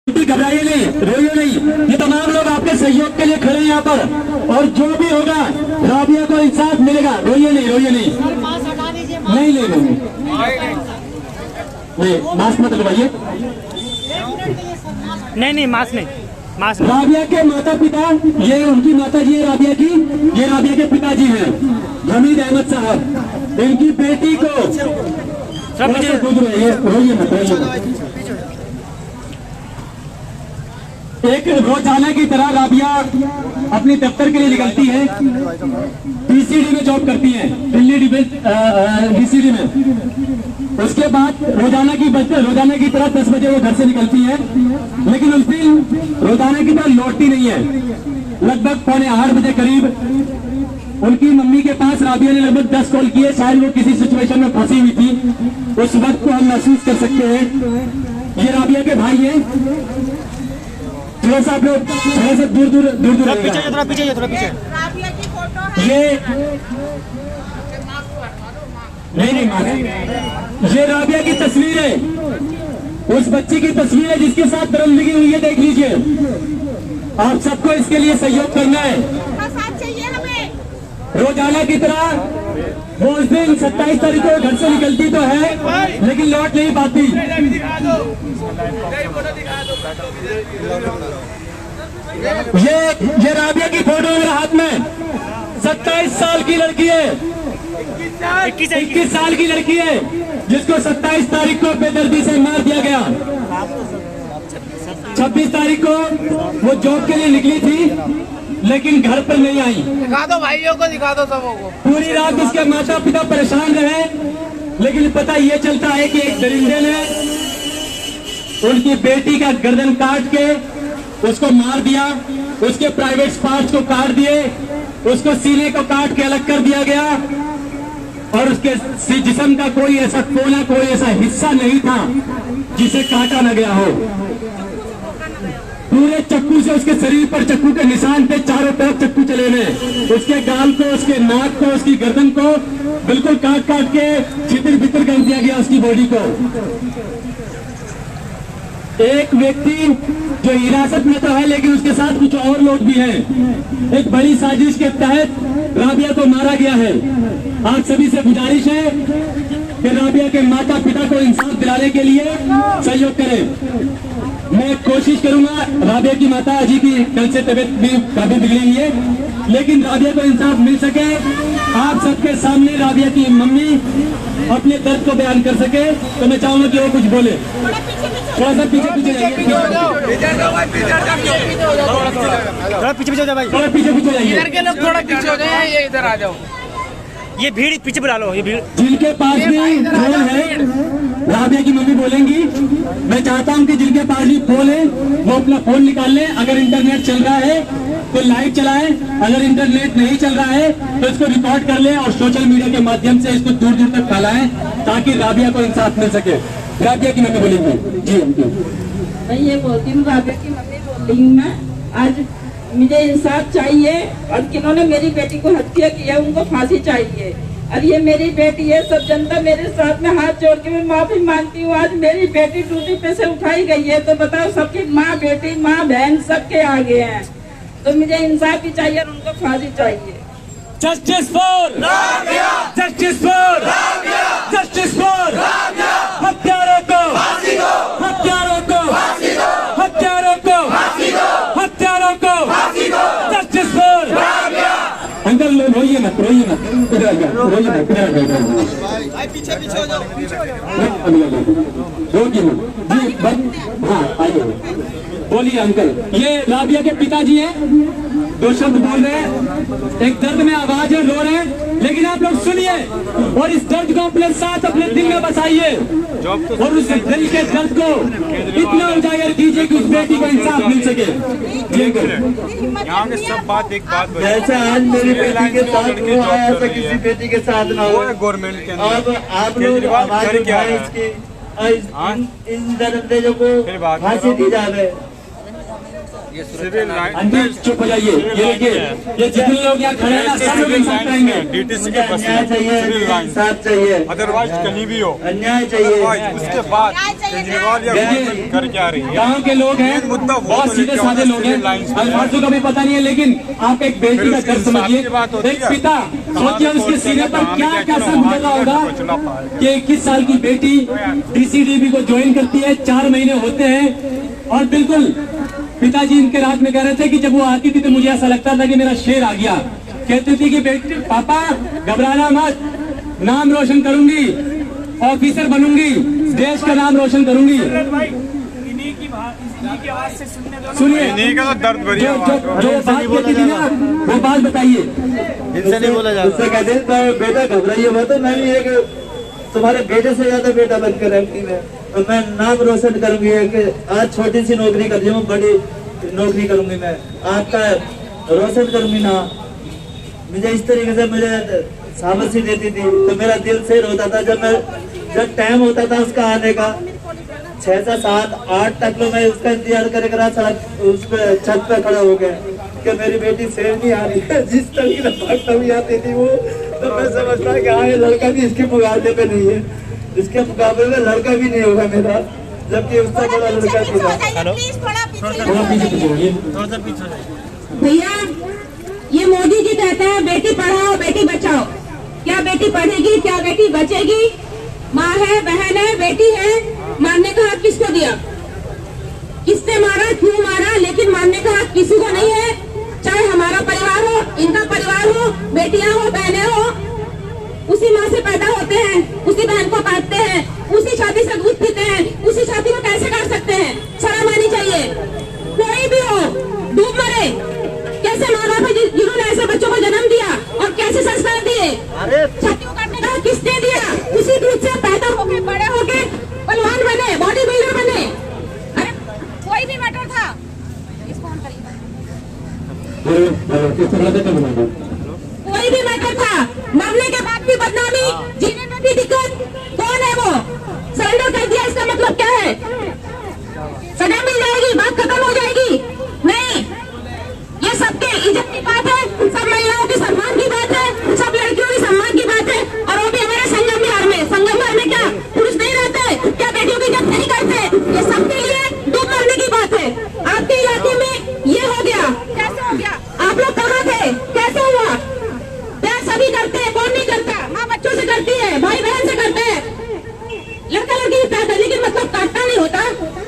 घबराइए नहीं, रोइए नहीं। ये तमाम लोग आपके सहयोग के लिए खड़े हैं यहाँ पर, और जो भी होगा राबिया को इंसाफ मिलेगा। रोइए नहीं, रोइए नहीं, नहीं ले नहीं, मास्क मत लगवाइए। नहीं मास्क नहीं, मास्क। राबिया के माता पिता, ये उनकी माता जी है राबिया की, ये राबिया के पिताजी हैं हमीद अहमद साहब। इनकी बेटी को रोइए मत, रोइए। एक रोजाना की तरह राबिया अपने दफ्तर के लिए निकलती है, बीसीडी में जॉब करती है, दिल्ली बीसीडी में। उसके बाद रोजाना की तरह 10 बजे वो घर से निकलती है, लेकिन उस दिन रोजाना की तरह लौटती नहीं है। लगभग 7:45 बजे करीब उनकी मम्मी के पास राबिया ने लगभग 10 कॉल किए। शायद वो किसी सिचुएशन में फंसी हुई थी, उस वक्त को हम महसूस कर सकते हैं। ये राबिया के भाई हैं। थोड़ा सा आप लोग थोड़ा सा दूर पीछे थोड़ा पीछे। ये नहीं, ये राबिया की तस्वीर है, उस बच्ची की तस्वीर है जिसके साथ दरिंदगी हुई है। देख लीजिए, आप सबको इसके लिए सहयोग करना है। रोजाना की तरह वो उस दिन 27 तारीख को घर से निकलती तो है, लेकिन लौट नहीं पाती। ये राबिया की फोटो मेरे हाथ में। 27 साल की लड़की है, 21 साल की लड़की है, जिसको 27 तारीख को बेदर्दी से मार दिया गया। 26 तारीख को वो जॉब के लिए निकली थी, लेकिन घर पर नहीं आई। दिखा दो भाइयों को, दिखा दो सबों को। पूरी रात उसके माता पिता परेशान रहे, लेकिन पता ये चलता है कि एक दरिंदे ने उनकी बेटी का गर्दन काट के उसको मार दिया, उसके प्राइवेट पार्ट्स को काट दिए, उसको सीने को काट के अलग कर दिया गया, और उसके जिस्म का कोई ऐसा कोना, कोई ऐसा हिस्सा नहीं था जिसे काटा न गया हो। पूरे चक्कू से उसके शरीर पर चक्कू के निशान थे, चारों तरफ चक्कू चले हुए। उसके गाल को, उसके नाक को, उसकी गर्दन को बिल्कुल काट काट के छितर बितर कर दिया गया उसकी बॉडी को। एक व्यक्ति जो हिरासत में तो है, लेकिन उसके साथ कुछ और लोग भी हैं। एक बड़ी साजिश के तहत राबिया को मारा गया है। आप सभी से गुजारिश है कि राबिया के माता पिता को इंसाफ दिलाने के लिए सहयोग करें। मैं कोशिश करूंगा। राबिया की माता जी की कल से तबीयत भी काफी बिगड़ी हुई है, लेकिन राबिया को इंसाफ मिल सके, आप सबके सामने राबिया की मम्मी अपने दर्द को बयान कर सके, तो मैं चाहूंगा कि वो कुछ बोले। थोड़ा सा पीछे पीछे जाइए, थोड़ा पीछे भाई, थोड़ा पीछे जाइए। इधर के लोग थोड़ा पीछे हो जाए, ये इधर आ जाओ। ये भीड़ पीछे बुला लो। ये भीड़ जिनके पास भी फोन है, राबिया की मम्मी बोलेंगी। मैं चाहता हूं कि जिनके पास भी फोन है वो अपना फोन निकाल लें। अगर इंटरनेट चल रहा है तो लाइव चलाएं, अगर इंटरनेट नहीं चल रहा है तो इसको रिकॉर्ड कर लें और सोशल मीडिया के माध्यम से इसको दूर दूर तक फैलाएं, ताकि राबिया को इंसाफ मिल सके। राबिया की मम्मी बोलेंगी। जी मैं ये बोलती हूँ, राबिया की मम्मी बोल रही हूँ मैं। आज मुझे इंसाफ चाहिए, और किन्होंने मेरी बेटी को हत्या किया उनको फांसी चाहिए। और ये मेरी बेटी है, सब जनता मेरे साथ में हाथ जोड़ के मैं माफी मांगती हूँ। आज मेरी बेटी ड्यूटी पे से उठाई गई है, तो बताओ सबकी माँ बेटी, माँ बहन सबके आगे हैं, तो मुझे इंसाफ भी चाहिए और उनको फांसी चाहिए। Justice for Rabia, justice for Rabia, justice for Rabia. हत्यारों को फांसी दो, हत्यारों को फांसी दो, हत्यारों को फांसी दो, हत्यारों को फांसी दो। Justice for Rabia. अंकल रोइए मत, रोइए मत, इधर आइए, रोइए मत, इधर आइए भाई, पीछे पीछे हो जाओ, पीछे हो जाओ, रोइए मत जी। हाँ आइए, बोलिए अंकल। ये राबिया के पिताजी हैं, 2 शब्द बोल रहे हैं। एक दर्द में आवाज है, रो रहे हैं, लेकिन आप लोग सुनिए और इस दर्द को अपने साथ अपने दिल में बसाइए, और उस दिल के दर्द को इतना उजागर कीजिए कि उस बेटी को इंसाफ मिल सके। यहाँ के सब बात एक बात, जैसे आज मेरी बेटी के साथ हुआ है, ऐसा किसी बेटी के साथ ना हो। गवर्नमेंट के अब आप लोग आवाज उठाएं इसकी, इन दरिंदों को फांसी दी जाए। सिविल आंटी चुप हो जाइए। ये देखिए, ये जितने लोग यहाँ खड़े हैं ना, सब लोग इंसाफ करेंगे। डीटीसी के बस अन्याय चाहिए, सिविल लाइन इंसाफ चाहिए, अदरवाइज कहीं भी हो, अन्याय चाहिए। अदरवाइज उसके बाद केजरीवाल या गवर्नमेंट कर क्या रही है। गाँव के लोग हैं, मेन मुद्दा वो बहुत तो सीधे लेके साधे आना लोग हैं, सिविल लाइंस पे है। अल्फाजों का भी पता नहीं है, लेकिन आप एक बेटी फिर का उसकी दर्द इंसाफ समझिए। की बात होती एक है। पिता सोचिए उसके सीने पर क्या क्या सब गुजर रहा होगा कि 21 साल की बेटी डीसीडीबी को ज्वाइन करती है, 4 महीने होते हैं, और बिल्कुल पिताजी इनके रात में कह रहे थे कि जब वो आती थी तो मुझे ऐसा लगता था कि मेरा शेर आ गया। कहती थी कि बेटी पापा घबराना मत, नाम रोशन करूंगी, ऑफिसर बनूंगी, देश का नाम रोशन करूंगी। सुनिए, इन्हीं का तो दर्द भरी जो आवाज जो जो बात कहती थी ना, वो बात बताइए। इनसे नहीं बोला जाएगा। उससे कहते हैं तो बेटा घबराइए मत, मैं भी एक तुम्हारे बेटे से ज्यादा बेटा बनकर एक्टिव है, और मैं नाम रोशन करूंगी। कि आज छोटी सी नौकरी कर रही हूँ, बड़ी नौकरी करूंगी, मैं आपका रोशन करूंगी ना। मुझे इस तरीके से मुझे शाबाशी देती थी तो मेरा दिल शेर होता था। जब टाइम होता था उसका आने का, 6 से 7 8 तक लो मैं उसका इंतजार करे करा सड़क उस पे छत पे खड़ा हो गया कि मेरी बेटी सेव नहीं आ रही है। जिस तरीके से भागता हुई आती थी वो, तो मैं समझता कि हाँ ये लड़का भी इसके मुकाबले पे नहीं है, इसके मुकाबले में लड़का भी नहीं होगा मेरा, जबकि उससे बड़ा लड़का था। भैया ये मोदी जी कहते हैं बेटी पढ़ाओ बेटी बचाओ। क्या बेटी पढ़ेगी, क्या बेटी बचेगी? माँ है, बहन है, बेटी है, मारने का हक किसको दिया? किसने मारा, क्यों मारा? लेकिन मारने का हक किसी को नहीं है। चाहे हमारा परिवार हो, इनका परिवार हो, बेटियां हो, बहनें हो, उसी माँ से पैदा होते हैं, उसी बहन को काटते हैं, उसी छाती से दूध पीते हैं, उसी छाती को कैसे काट सकते हैं? शर्म आनी चाहिए। कोई भी हो डूब मरे, कैसे माँ बाप जिन्होंने ऐसे बच्चों को जन्म दिया और कैसे संस्कार दिए? छाती को काटने का किसने दिया? उसी दूध से पैदा होके बड़े होके पहलवान बने, बॉडी बिल्डर बने। अरे कोई भी मैटर था, इसको हम करेंगे। कोई भी मैटर था, मरने के बाद भी बदनामी, जीने में भी दिक्कत। कौन है वो? सरेंडर कर दिया, इसका मतलब क्या है? सजा मिल जाएगी, बात खत्म हो जाएगी? नहीं, ये सबके इज्जत की बात है, सब महिलाओं के सम्मान की बात है, सब लड़कियों के सम्मान की बात है। और वो भी हमारे संगम बिहार में। संगम बिहार में क्या पुरुष नहीं रहते? क्या बेटियों की इज्जत नहीं करते? ये सबके लिए डूब मरने की बात है। आपके इलाके में ये हो गया, कैसे हो गया? आप लोग कहाँ थे? कैसे हुआ? प्यार सभी करते हैं, कौन नहीं करता? माँ बच्चों से करती है, भाई बहन से करते हैं, लड़का लड़की भी काटता, लेकिन मतलब काटना नहीं होता।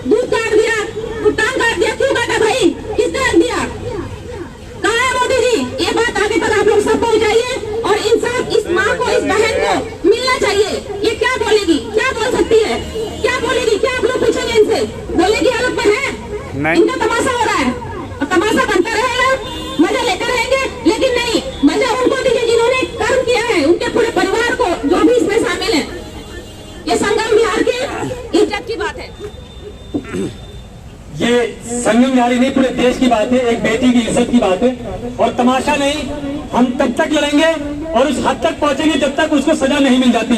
दूध काट दिया, टांग काट दिया, क्यों काटा भाई? किसने रख दिया? कहाँ है मोदी जी? ये बात आगे तक आप लोग सब पहुँचाइए, और इंसाफ इस माँ को, इस बहन को मिलना चाहिए। ये क्या बोलेगी, क्या बोल सकती है, क्या बोलेगी? क्या आप लोग पूछेंगे इनसे? बोलने की हालत में है? इनका तमाशा हो रहा है, और तमाशा बनता रहेगा, मजा लेते रहेंगे। लेकिन नहीं, मजा उनको दीजिए जिन्होंने कर्म किया है, उनके पूरे परिवार को, जो भी इसमें शामिल है। ये संगम बिहार की इज्जत की बात है। ये संगम बिहारी नहीं, पूरे देश की बात है, एक बेटी की इज्जत की बात है। और तमाशा नहीं, हम तब तक लड़ेंगे और उस हद तक पहुंचेंगे जब तक उसको सजा नहीं मिल जाती।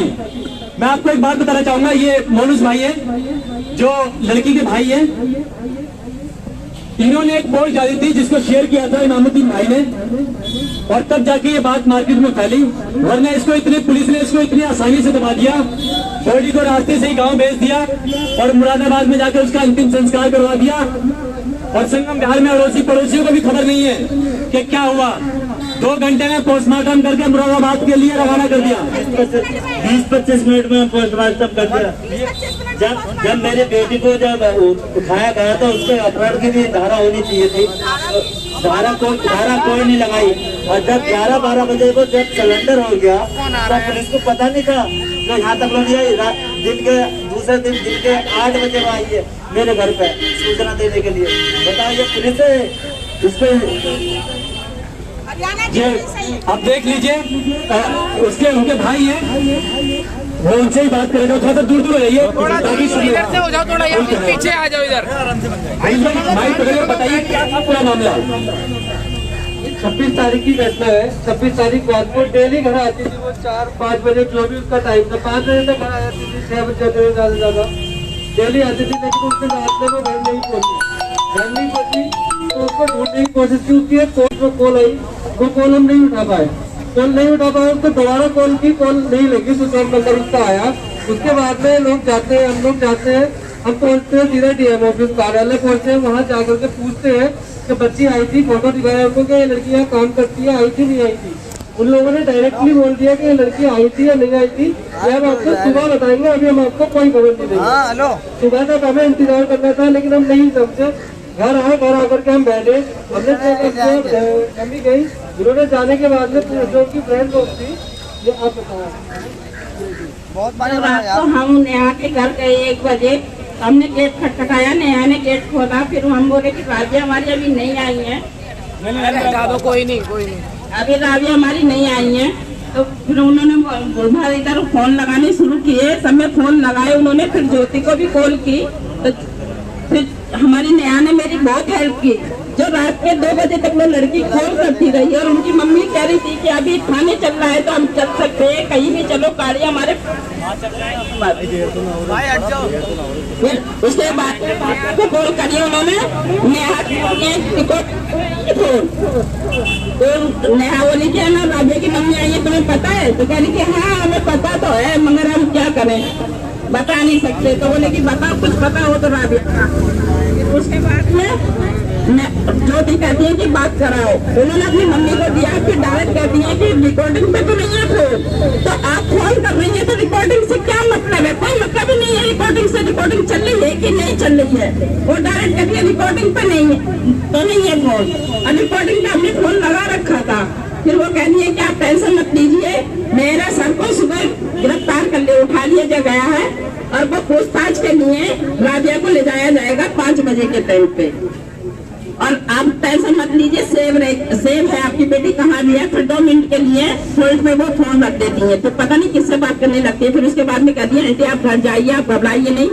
मैं आपको एक बात बताना चाहूंगा, ये मोनूस भाई है जो लड़की के भाई है, इन्होंने एक पोस्ट डाली थी जिसको शेयर किया था इमामुद्दीन भाई ने, और तब जाके ये बात मार्केट में फैली। वरना इसको पुलिस ने इसको इतनी आसानी से दबा दिया, बॉडी को रास्ते से ही गांव भेज दिया और मुरादाबाद में जाकर उसका अंतिम संस्कार करवा दिया। और संगम बिहार में अड़ोसी पड़ोसियों को भी खबर नहीं है कि क्या हुआ। 2 घंटे में पोस्टमार्टम करके मुरादाबाद के लिए रवाना कर दिया। 20-25 मिनट में पोस्टमार्टम कर दिया। जब मेरी बेटी को जब उठाया गया तो उसके अपहरण की भी धारा होनी चाहिए थी, धारा कोई नहीं लगाई। और जब 11-12 बजे को जब सिलेंडर हो गया तो पुलिस को पता नहीं था, जो यहाँ तक लोग दिन के दूसरे दिन दिन के 8 बजे वो आई है मेरे घर पे सूचना देने के लिए। बताओ ये पुलिस है इस पे? ये आप देख लीजिए, उसके उनके भाई हैं, वो उनसे ही बात करेगा। थोड़ा सा दूर हो जाइए, इधर से हो जाओ, थोड़ा यहाँ पीछे आ जाओ इधर। भाई पकड़िए, बताइए क्या था पूरा मामला। 26 तारीख की घटना है। 26 तारीख को आपको डेली घर आती थी वो 4-5 बजे, जो भी उसका टाइम था, 5 बजे तक घर आ जाती थी, 6 बजे ज्यादा डेली आती थी। लेकिन उसके रात में वो घर नहीं पहुंची तो को ढूंढने की कोशिश की, उसकी एक कॉल आई, वो कॉल हम नहीं उठा पाए, उसको दोबारा कॉल की, कॉल नहीं लगी, स्विच ऑफ नंबर उसका आया। उसके बाद में हम लोग जाते हैं, हम पहुंचते हैं सीधे डीएम ऑफिस कार्यालय पहुंचते हैं, वहाँ जाकर के पूछते हैं कि बच्ची आई थी, फोटो दिखाया उनको कि ये लड़की यहाँ काम करती है, आई थी नहीं आई थी। उन लोगों ने डायरेक्टली बोल दिया कि ये लड़की आई थी या नहीं आई थी, ये हम आपको सुबह बताएंगे, अभी हम आपको कोई खबर नहीं देंगे। सुबह तक हमें इंतजार करना था, लेकिन हम नहीं समझे। घर आकर के हम बैठे, हमने मम्मी गई, उन्होंने जाने के बाद में जो उनकी फ्रेंड लोग थी, ये आप बताओ। रात को हम नेहा के घर गए 1 बजे, हमने गेट खटखटाया, नेहा ने गेट खोला, फिर हम बोले कि राबिया हमारी अभी नहीं आई है, कोई नहीं अभी राबिया हमारी नहीं आई है। तो फिर उन्होंने इधर फोन लगाने शुरू किए, सब में फोन लगाए उन्होंने, फिर ज्योति को भी कॉल की, तो फिर हमारी नेहा ने मेरी बहुत हेल्प की। जो रात के 2 बजे तक वो लड़की कॉल करती रही, और उनकी मम्मी कह रही थी कि अभी थाने चल रहा है तो हम चल सकते हैं, कहीं भी चलो, गाड़ी हमारे फिर उसके बाद को कॉल करी उन्होंने, नेहा तो नेहा बोली कि ना राबिया की मम्मी आई है, तुम्हें पता है? तो कह रही कि हाँ हमें पता तो है, मगर हम क्या करें, बता नहीं सकते। तो बोले कि बताओ, कुछ पता हो तो राबिया। उसके बाद में ज्योति कहती है कि बात कराओ, उन्होंने अपनी मम्मी को दिया, फिर डायरेक्ट कहती है कि रिकॉर्डिंग पे तो नहीं है फोन, तो आप फोन कर रही है तो रिकॉर्डिंग से क्या मतलब है? कोई मतलब ही नहीं है रिकॉर्डिंग से, रिकॉर्डिंग चल रही है कि नहीं चल रही है। वो डायरेक्ट कहती है रिकॉर्डिंग पे नहीं है, तो नहीं है फोन, और रिकॉर्डिंग पे हमने फोन लगा रखा था। फिर वो कहती है कि आप टेंशन मत लीजिए, मेरा सर को सुबह गिरफ्तार कर ले उठा लिया गया है, और वो पूछताछ के लिए राबिया को ले जाया जाएगा 5 बजे के टाइम पे। और आप टेंशन मत लीजिए, सेव है आपकी बेटी, कहाँ भी है। फिर 2 मिनट के लिए होल्ड पे वो फोन रख देती है, तो पता नहीं किससे बात करने लगती है। फिर उसके बाद में कहती है आंटी आप घर जाइए, आप घबराइए नहीं,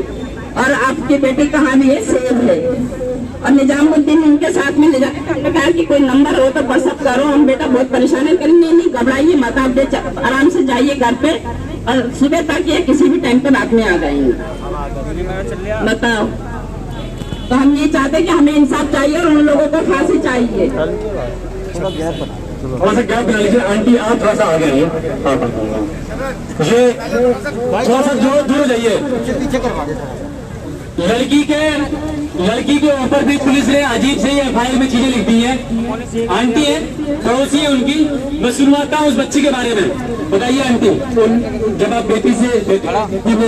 और आपकी बेटी कहाँ भी है, सेव है। और निजामुद्दीन उनके साथ में ले जाकर हमने कहा कि कोई नंबर हो तो व्हाट्सअप करो, हम बेटा बहुत परेशान है। करें नहीं घबराइए मत, आप आराम से जाइए घर पे, और सुबह तक ये किसी भी टाइम पे रात में आ जाएंगे। बताओ, तो हम ये चाहते हैं कि हमें इंसाफ चाहिए और उन लोगों को फांसी चाहिए। थोड़ा सा गैप बना लीजिए आंटी, आप थोड़ा सा आगे आइए, ये थोड़ा सा दूर जाइए। लड़की के ऊपर भी पुलिस ने अजीब से FIR में चीजें लिख दी है। आंटी है, पड़ोसी है उनकी, मैं सुनवाता हूँ उस बच्ची के बारे में। बताइए आंटी, जब आप बेटी से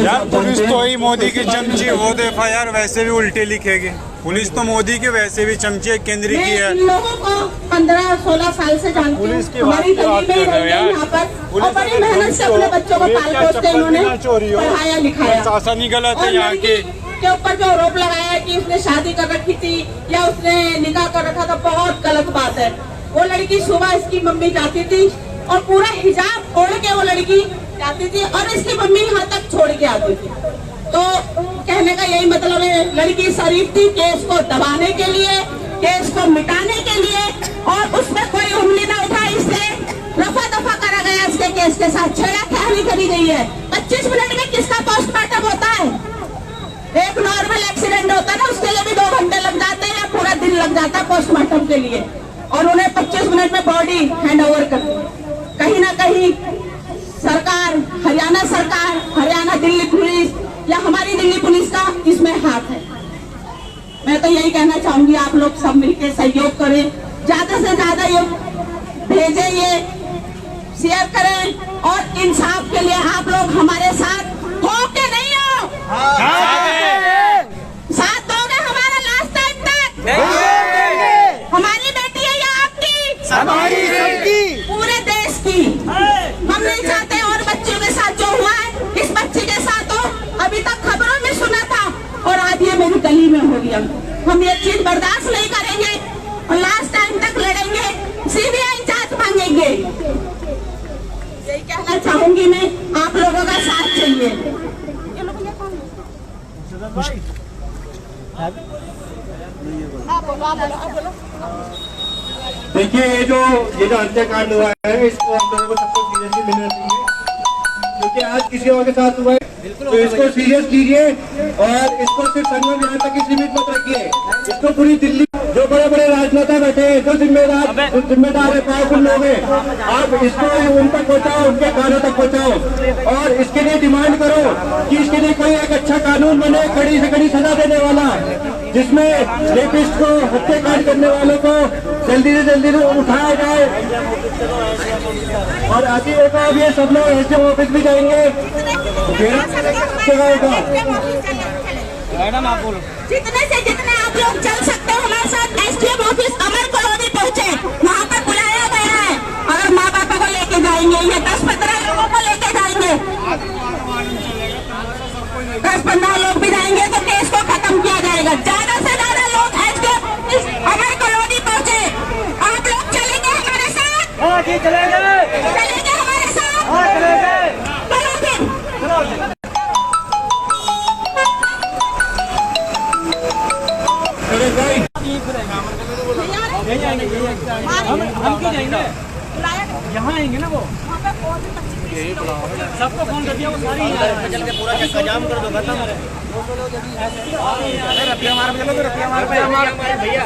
यार, पुलिस तो ही मोदी की चमची, वो तो FIR वैसे भी उल्टे लिखेगी। पुलिस तो मोदी के वैसे भी चमचे केंद्र की है। इन लोगों को 15-16 साल से जानती हूँ, हमारी गली में यहाँ पर, और बड़ी मेहनत से अपने बच्चों को पाल पोस के इन्होंने पढ़ाया लिखाया। शासन ही गलत है यहाँ के ऊपर जो आरोप लगाया है कि उसने शादी कर रखी थी या उसने निकाह कर रखा था, बहुत गलत बात है। वो लड़की सुबह इसकी मम्मी जाती थी और पूरा हिजाब ओढ़ के वो लड़की जाती थी, और इसकी मम्मी यहाँ तक छोड़ के आती थी। तो कहने का यही मतलब है, लड़की शरीफ थी केस को दबाने के लिए, केस को मिटाने के लिए, और उसमें कोई उंगली न उठा, इससे रफा दफा करा गया इसके केस के साथ, छेड़खानी करी गई है। 25 मिनट में किसका पोस्टमार्टम होता है? एक नॉर्मल एक्सीडेंट होता है ना, उसके लिए भी 2 घंटे लग जाते हैं या पूरा दिन लग जाता है पोस्टमार्टम के लिए, और उन्हें 25 मिनट में बॉडी हैंड ओवर कर दी। कहीं ना कहीं सरकार, हरियाणा दिल्ली पुलिस या हमारी दिल्ली पुलिस का इसमें हाथ है। मैं तो यही कहना चाहूंगी, आप लोग सब मिलकर सहयोग करें, ज्यादा से ज्यादा ये भेजें, ये शेयर करें, और इंसाफ के लिए आप लोग हमारे साथ हो के नहीं हो? साथ दोगे हमारा लास्ट टाइम तक? हमारी बेटी है या आपकी? हमारी सबकी, पूरे देश की। हम नहीं चाहते और बच्चों के साथ जो हुआ है इस बच्ची के साथ हो। अभी तक खबरों में सुना था और आज ये मेरी गली में हो गया। हम ये चीज बर्दाश्त नहीं करेंगे और लास्ट टाइम तक लड़ेंगे, CBI जांच मांगेंगे। यही कहना चाहूंगी मैं, आप लोगों का साथ चाहिए। देखिए, ये जो हत्याकांड हुआ है, इसको हम लोगों को सबको सीरियसली लेना चाहिए, क्योंकि आज किसी और के साथ हुआ है, तो इसको सीरियस लीजिए, और इसको सिर्फ संगम यहाँ तक ही सीमित मत रखिए। इसको पूरी दिल्ली, जो बड़े बड़े राजनेता जिम्मेदार है, पावरफुल लोग हैं, आप इसको उन तक पहुँचाओ, उनके कानों तक पहुँचाओ और इसके लिए डिमांड करो कि इसके लिए कोई एक अच्छा कानून बने, कड़ी से कड़ी सजा देने वाला, जिसमें रेपिस्ट को, हत्याकांड करने वालों को जल्दी से जल्दी उठाया जाए। और आगे देखो, अब ये सब लोग एसडीएम ऑफिस भी जाएंगे। मैडम आप बोलो। जितने से जितने आप लोग चल सकते हो हमारे साथ एसडीएम ऑफिस अमर कॉलोनी पहुँचे, वहाँ पर बुलाया गया है। अगर माँ बापा को लेके जाएंगे, ये 10-15 लोगों को लेके जाएंगे, 10-15 लोग भी जाएंगे तो केस को खत्म किया जाएगा। ज्यादा से ज्यादा लोग एसडीएम ऑफिस अमर कॉलोनी पहुँचे। आप लोग चलेंगे हमारे साथ? हाँ जी चलेंगे। चलेंगे हमारे साथ? हाँ चलेंगे। चलो फिर। हम क्यों जाएंगे? यहाँ आएंगे ना वो, सबको फोन कर दिया, वो सारी चल के पूरा चक्का जाम कर दो, खत्म। रपिया मार भैया।